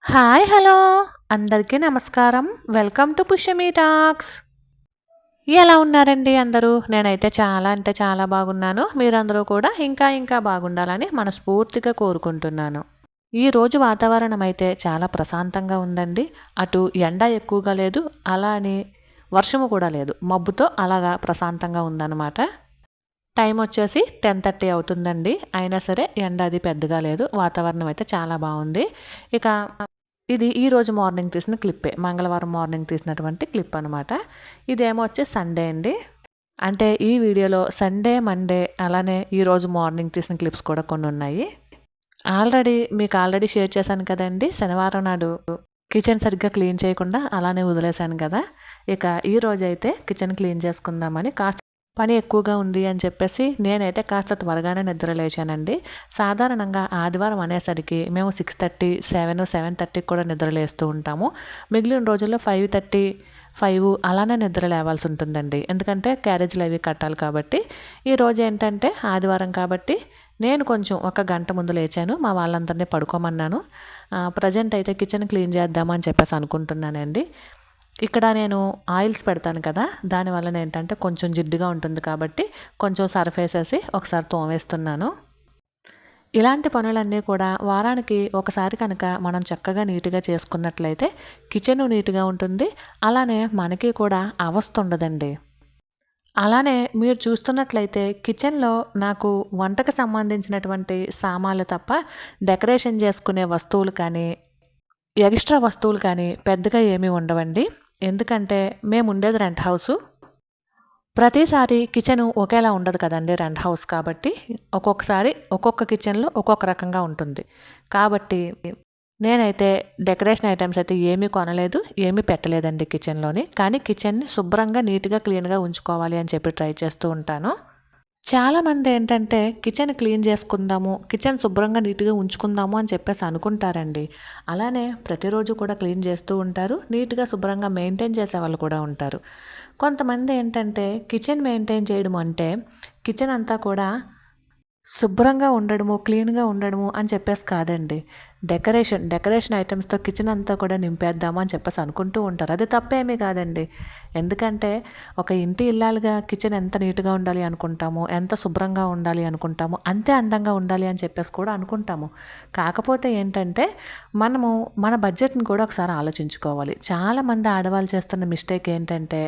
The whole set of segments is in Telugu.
హాయ్ హలో అందరికీ నమస్కారం. Welcome to Pushyami talks. ఎలా ఉన్నారండి అందరూ? నేనైతే చాలా అంటే చాలా బాగున్నాను. మీరందరూ కూడా ఇంకా ఇంకా బాగుండాలని మనస్ఫూర్తిగా కోరుకుంటున్నాను. ఈరోజు వాతావరణం అయితే చాలా ప్రశాంతంగా ఉందండి. అటు ఎండ ఎక్కువగా లేదు, అలా అని వర్షము కూడా లేదు. మబ్బుతో అలాగా ప్రశాంతంగా ఉందన్నమాట. టైం వచ్చేసి 10:30 అవుతుందండి. అయినా సరే ఎండ అది పెద్దగా లేదు. వాతావరణం అయితే చాలా బాగుంది. ఇక ఇది ఈరోజు మార్నింగ్ తీసిన క్లిప్పే. మంగళవారం మార్నింగ్ తీసినటువంటి క్లిప్ అనమాట. ఇదేమో వచ్చి సండే అండి. అంటే ఈ వీడియోలో సండే, మండే అలానే ఈరోజు మార్నింగ్ తీసిన క్లిప్స్ కూడా కొన్ని ఉన్నాయి. మీకు ఆల్రెడీ షేర్ చేశాను కదండి. శనివారం నాడు కిచెన్ సరిగ్గా క్లీన్ చేయకుండా అలానే వదిలేశాను కదా. ఇక ఈరోజైతే కిచెన్ క్లీన్ చేసుకుందామని కాస్త పని ఎక్కువగా ఉంది అని చెప్పేసి నేనైతే కాస్త త్వరగానే నిద్ర లేచానండి. సాధారణంగా ఆదివారం అనేసరికి మేము 6:30, 7:30 కూడా నిద్ర లేస్తూ ఉంటాము. మిగిలిన రోజుల్లో 5:30, 5 అలానే నిద్ర లేవాల్సి ఉంటుందండి. ఎందుకంటే క్యారేజీలు అవి కట్టాలి కాబట్టి. ఈరోజు ఏంటంటే ఆదివారం కాబట్టి నేను కొంచెం ఒక గంట ముందు లేచాను. మా వాళ్ళందరినీ పడుకోమన్నాను. ప్రజెంట్ అయితే కిచెన్ క్లీన్ చేద్దామని చెప్పేసి అనుకుంటున్నానండి. ఇక్కడ నేను ఆయిల్స్ పెడతాను కదా, దానివల్ల ఏంటంటే కొంచెం జిడ్డుగా ఉంటుంది కాబట్టి కొంచెం సర్ఫ్ వేసేసి ఒకసారి తోమేస్తున్నాను. ఇలాంటి పనులన్నీ కూడా వారానికి ఒకసారి కనుక మనం చక్కగా నీట్గా చేసుకున్నట్లయితే కిచెన్ నీట్గా ఉంటుంది. అలానే మనకి కూడా అవస్థ ఉండదండి. అలానే మీరు చూస్తున్నట్లయితే కిచెన్లో నాకు వంటకు సంబంధించినటువంటి సామాన్లు తప్ప డెకరేషన్ చేసుకునే వస్తువులు కానీ ఎక్స్ట్రా వస్తువులు కానీ పెద్దగా ఏమీ ఉండవండి. ఎందుకంటే మేము ఉండేది రెంట్ హౌసు. ప్రతిసారి కిచెను ఒకేలా ఉండదు కదండి, రెంట్ హౌస్ కాబట్టి. ఒక్కొక్కసారి ఒక్కొక్క కిచెన్లో ఒక్కొక్క రకంగా ఉంటుంది. కాబట్టి నేనైతే డెకరేషన్ ఐటమ్స్ అయితే ఏమీ కొనలేదు, ఏమీ పెట్టలేదండి కిచెన్లోని. కానీ కిచెన్ని శుభ్రంగా నీట్గా క్లీన్గా ఉంచుకోవాలి అని చెప్పి ట్రై చేస్తూ ఉంటాను. చాలామంది ఏంటంటే కిచెన్ క్లీన్ చేసుకుందాము, కిచెన్ శుభ్రంగా నీట్గా ఉంచుకుందాము అని చెప్పేసి అనుకుంటారండి. అలానే ప్రతిరోజు కూడా క్లీన్ చేస్తూ ఉంటారు. నీట్గా శుభ్రంగా మెయింటైన్ చేసే వాళ్ళు కూడా ఉంటారు. కొంతమంది ఏంటంటే కిచెన్ మెయింటైన్ చేయడం అంటే కిచెన్ అంతా కూడా శుభ్రంగా ఉండడము, క్లీన్గా ఉండడము అని చెప్పేసి కాదండి. డెకరేషన్ ఐటమ్స్తో కిచెన్ అంతా కూడా నింపేద్దాము అని చెప్పేసి అనుకుంటూ ఉంటారు. అది తప్పేమీ కాదండి. ఎందుకంటే ఒక ఇంటి ఇల్లాలుగా కిచెన్ ఎంత నీట్గా ఉండాలి అనుకుంటామో, ఎంత శుభ్రంగా ఉండాలి అనుకుంటామో, అంతే అందంగా ఉండాలి అని చెప్పేసి కూడా అనుకుంటాము. కాకపోతే ఏంటంటే మనము మన బడ్జెట్ని కూడా ఒకసారి ఆలోచించుకోవాలి. చాలామంది ఆడవాళ్ళు చేస్తున్న మిస్టేక్ ఏంటంటే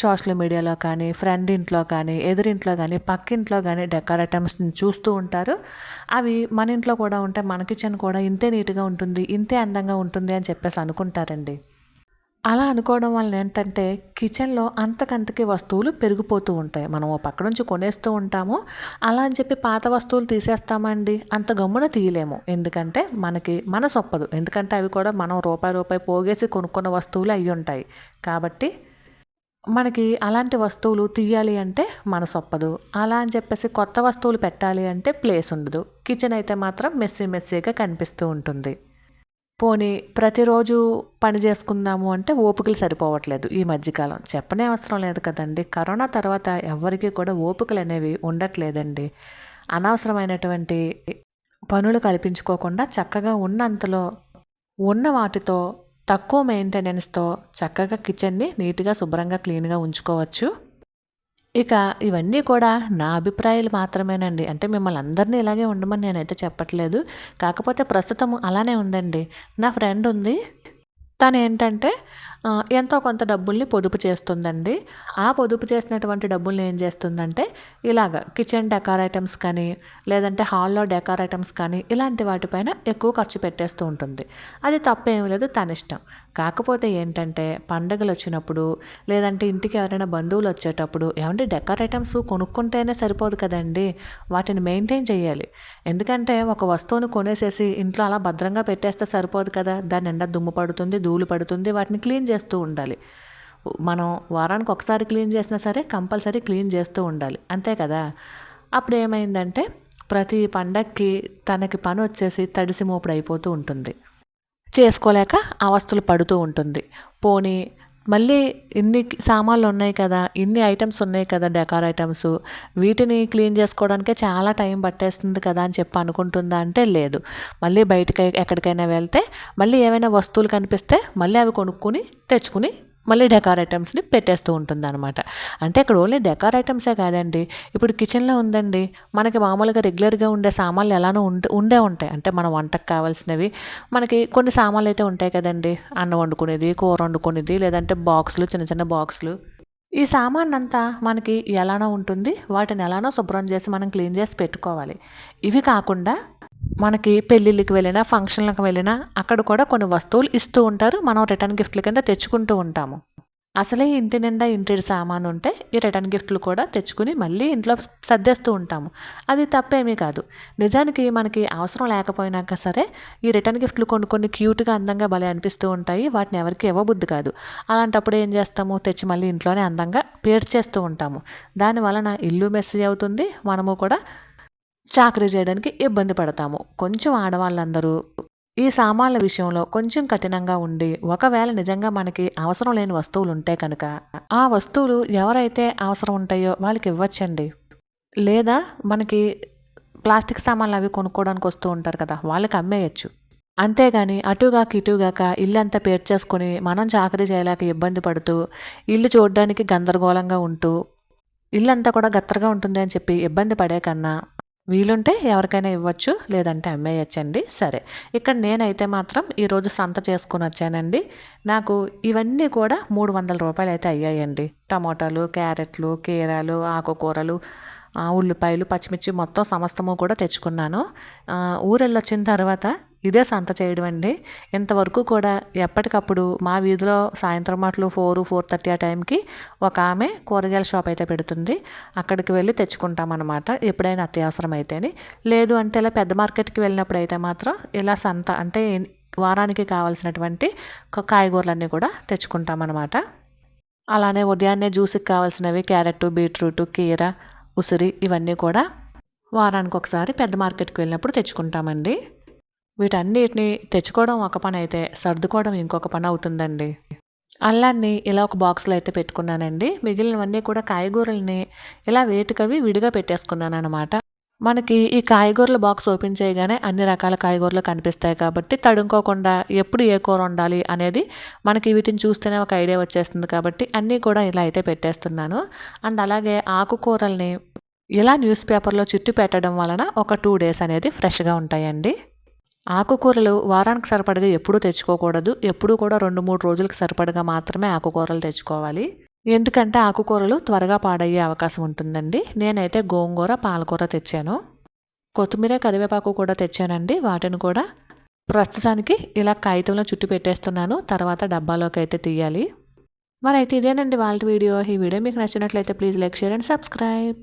సోషల్ మీడియాలో కానీ, ఫ్రెండ్ ఇంట్లో కానీ, ఎదురింట్లో కానీ, పక్కింట్లో కానీ డెకర్ ఐటమ్స్ని చూస్తూ ఉంటారు. అవి మన ఇంట్లో కూడా ఉంటే మన కిచెన్ కూడా ఇంతే నీట్గా ఉంటుంది, ఇంతే అందంగా ఉంటుంది అని చెప్పేసి అనుకుంటారండి. అలా అనుకోవడం వల్ల ఏంటంటే కిచెన్లో అంతకంతకి వస్తువులు పెరిగిపోతూ ఉంటాయి. మనం ఓ పక్క నుంచి కొనేస్తూ ఉంటాము. అలా అని చెప్పి పాత వస్తువులు తీసేస్తామండి, అంత గమ్మున తీయలేము. ఎందుకంటే మనకి మనసొప్పదు. ఎందుకంటే అవి కూడా మనం రూపాయి పోగేసి కొనుక్కున్న వస్తువులు అయ్యి ఉంటాయి. కాబట్టి మనకి అలాంటి వస్తువులు తీయాలి అంటే మనసొప్పదు. అలా అని చెప్పేసి కొత్త వస్తువులు పెట్టాలి అంటే ప్లేస్ ఉండదు. కిచెన్ అయితే మాత్రం మెస్సీగా కనిపిస్తూ ఉంటుంది. పోనీ ప్రతిరోజు పని చేసుకుందాము అంటే ఓపికలు సరిపోవట్లేదు ఈ మధ్యకాలం. చెప్పనే అవసరం లేదు కదండి. కరోనా తర్వాత ఎవ్వరికీ కూడా ఓపికలు అనేవి ఉండట్లేదండి. అనవసరమైనటువంటి పనులు కల్పించుకోకుండా చక్కగా ఉన్నంతలో ఉన్న వాటితో తక్కువ మెయింటెనెన్స్తో చక్కగా కిచెన్ని నీట్గా శుభ్రంగా క్లీన్గా ఉంచుకోవచ్చు. ఇక ఇవన్నీ కూడా నా అభిప్రాయాలు మాత్రమేనండి. అంటే మిమ్మల్ని అందరినీ ఇలాగే ఉండమని నేనైతే చెప్పట్లేదు. కాకపోతే ప్రస్తుతం అలానే ఉందండి. నా ఫ్రెండ్ ఉంది. తనేంటంటే ఎంతో కొంత డబ్బుల్ని పొదుపు చేస్తుందండి. ఆ పొదుపు చేసినటువంటి డబ్బుల్ని ఏం చేస్తుందంటే ఇలాగ కిచెన్ డెకార్ ఐటమ్స్ కానీ, లేదంటే హాల్‌లో డెకార్ ఐటమ్స్ కానీ ఇలాంటి వాటిపైన ఎక్కువ ఖర్చు పెట్టేస్తూ ఉంటుంది. అది తప్పేమి లేదు, తనిష్టం. కాకపోతే ఏంటంటే పండగలొచ్చినప్పుడు, లేదంటే ఇంటికి ఎవరైనా బంధువులు వచ్చేటప్పుడు ఏవండీ డెకార్ ఐటమ్స్ కొనుక్కుంటేనే సరిపోదు కదండీ! వాటిని మెయింటైన్ చేయాలి. ఎందుకంటే ఒక వస్తువును కొనేసేసి ఇంట్లో అలా భద్రంగా పెట్టేస్తే సరిపోదు కదా! దాని నిండా దుమ్ము పడుతుంది, ధూళి పడుతుంది. వాటిని క్లీన్ చేస్తూ ఉండాలి. మనం వారానికి ఒకసారి క్లీన్ చేసినా సరే కంపల్సరీ క్లీన్ చేస్తూ ఉండాలి. అంతే కదా! అప్పుడు ఏమైందంటే ప్రతి పండక్కి తనకి పని వచ్చేసి తడిసి మోపుడు అయిపోతూ ఉంటుంది. చేసుకోలేక అవస్థలు పడుతూ ఉంటుంది. పోనీ మళ్ళీ ఇన్ని సామాన్లు ఉన్నాయి కదా, ఇన్ని ఐటమ్స్ ఉన్నాయి కదా డెకార్ ఐటమ్స్, వీటిని క్లీన్ చేసుకోవడానికే చాలా టైం పట్టేస్తుంది కదా అని చెప్పి అనుకుంటుందా అంటే లేదు. మళ్ళీ బయటకి ఎక్కడికైనా వెళ్తే మళ్ళీ ఏవైనా వస్తువులు కనిపిస్తే మళ్ళీ అవి కొనుక్కొని తెచ్చుకుని మళ్ళీ డెకార్ ఐటమ్స్ని పెట్టేస్తూ ఉంటుంది అనమాట. అంటే ఇక్కడ ఓన్లీ డెకార్ ఐటమ్సే కాదండి, ఇప్పుడు కిచెన్లో ఉందండి, మనకి మామూలుగా రెగ్యులర్గా ఉండే సామాన్లు ఎలానో ఉండే ఉంటాయి. అంటే మన వంటకు కావాల్సినవి మనకి కొన్ని సామాన్లు అయితే ఉంటాయి కదండి, అన్నం వండుకునేది, కూర వండుకునేది, లేదంటే బాక్సులు, చిన్న చిన్న బాక్సులు. ఈ సామాన్ అంతా మనకి ఎలానో ఉంటుంది, వాటిని ఎలానో శుభ్రం చేసి మనం క్లీన్ చేసి పెట్టుకోవాలి. ఇవి కాకుండా మనకి పెళ్ళిళ్ళకి వెళ్ళినా, ఫంక్షన్లకు వెళ్ళినా అక్కడ కూడా కొన్ని వస్తువులు ఇస్తూ ఉంటారు, మనం రిటర్న్ గిఫ్ట్ల కింద తెచ్చుకుంటూ ఉంటాము. అసలే ఇంటి నిండా ఇంటి సామాను ఉంటే ఈ రిటర్న్ గిఫ్ట్లు కూడా తెచ్చుకుని మళ్ళీ ఇంట్లో సర్దేస్తూ ఉంటాము. అది తప్పేమీ కాదు. నిజానికి మనకి అవసరం లేకపోయినాక సరే ఈ రిటర్న్ గిఫ్ట్లు కొన్ని క్యూట్గా అందంగా భలే అనిపిస్తూ ఉంటాయి, వాటిని ఎవరికి ఇవ్వబుద్ధి కాదు. అలాంటప్పుడు ఏం చేస్తాము, తెచ్చి మళ్ళీ ఇంట్లోనే అందంగా పేర్చేస్తూ ఉంటాము. దానివలన ఇల్లు మెస్సీ అవుతుంది, మనము కూడా చాకరీ చేయడానికి ఇబ్బంది పడతాము. కొంచెం ఆడవాళ్ళందరూ ఈ సామాన్ల విషయంలో కొంచెం కఠినంగా ఉండి, ఒకవేళ నిజంగా మనకి అవసరం లేని వస్తువులు ఉంటే కనుక ఆ వస్తువులు ఎవరైతే అవసరం ఉంటాయో వాళ్ళకి ఇవ్వచ్చండి. లేదా మనకి ప్లాస్టిక్ సామాన్లు అవి కొనుక్కోవడానికి వస్తూ ఉంటారు కదా, వాళ్ళకి అమ్మేయచ్చు. అంతేగాని అటుగాక ఇటుగాక ఇల్లంతా పేర్చేసుకొని మనం చాకరీ చేయలేక ఇబ్బంది పడుతూ, ఇల్లు చూడడానికి గందరగోళంగా ఉంటూ, ఇల్లంతా కూడా గత్తరగా ఉంటుంది అని చెప్పి ఇబ్బంది పడే కన్నా వీలుంటే ఎవరికైనా ఇవ్వచ్చు, లేదంటే అమ్మేయచ్చండి. సరే, ఇక్కడ నేనైతే మాత్రం ఈరోజు సంత చేసుకుని వచ్చానండి. నాకు ఇవన్నీ కూడా 300 రూపాయలు అయితే అయ్యాయండి. టమోటాలు, క్యారెట్లు, కీరాలు, ఆకుకూరలు, ఉల్లిపాయలు, పచ్చిమిర్చి మొత్తం సమస్తము కూడా తెచ్చుకున్నాను. ఊరెళ్ళొచ్చిన తర్వాత ఇదే సంత చేయడం అండి. ఇంతవరకు కూడా ఎప్పటికప్పుడు మా వీధిలో సాయంత్రం మాటలు 4-4:30 ఆ టైంకి ఒక ఆమె కూరగాయల షాప్ అయితే పెడుతుంది. అక్కడికి వెళ్ళి తెచ్చుకుంటామన్నమాట, ఎప్పుడైనా అత్యవసరం అయితేని. లేదు అంటే ఇలా పెద్ద మార్కెట్కి వెళ్ళినప్పుడు అయితే మాత్రం ఇలా సంత అంటే వారానికి కావాల్సినటువంటి కాయగూరలన్నీ కూడా తెచ్చుకుంటామన్నమాట. అలానే ఉదయాన్నే జ్యూస్కి కావాల్సినవి క్యారెట్, బీట్రూట్, కీర, ఉసిరి ఇవన్నీ కూడా వారానికి ఒకసారి పెద్ద మార్కెట్కి వెళ్ళినప్పుడు తెచ్చుకుంటామండి. వీటన్నిటిని తెచ్చుకోవడం ఒక పని అయితే సర్దుకోవడం ఇంకొక పని అవుతుందండి. అల్లాన్ని ఇలా ఒక బాక్స్లో అయితే పెట్టుకున్నానండి. మిగిలినవన్నీ కూడా కాయగూరల్ని ఇలా వేటికవి విడిగా పెట్టేసుకున్నాను అనమాట. మనకి ఈ కాయగూరల బాక్స్ ఓపెన్ చేయగానే అన్ని రకాల కాయగూరలు కనిపిస్తాయి కాబట్టి తడుముకోకుండా ఎప్పుడు ఏ కూర వండాలి అనేది మనకి వీటిని చూస్తేనే ఒక ఐడియా వచ్చేస్తుంది కాబట్టి అన్నీ కూడా ఇలా అయితే పెట్టేస్తున్నాను. అండ్ అలాగే ఆకుకూరల్ని ఇలా న్యూస్ పేపర్లో చుట్టి పెట్టడం వలన ఒక 2 డేస్ అనేది ఫ్రెష్గా ఉంటాయండి. ఆకుకూరలు వారానికి సరిపడగా ఎప్పుడూ తెచ్చుకోకూడదు, ఎప్పుడూ కూడా 2-3 రోజులకు సరిపడగా మాత్రమే ఆకుకూరలు తెచ్చుకోవాలి. ఎందుకంటే ఆకుకూరలు త్వరగా పాడయ్యే అవకాశం ఉంటుందండి. నేనైతే గోంగూర, పాలకూర తెచ్చాను, కొత్తిమీర, కరివేపాకు కూడా తెచ్చానండి. వాటిని కూడా ప్రస్తుతానికి ఇలా కాగితంలో చుట్టి పెట్టేస్తున్నాను, తర్వాత డబ్బాలోకి అయితే తీయాలి. మరి అయితే ఇదేనండి వాళ్ళ వీడియో. ఈ వీడియో మీకు నచ్చినట్లయితే please like, share and subscribe.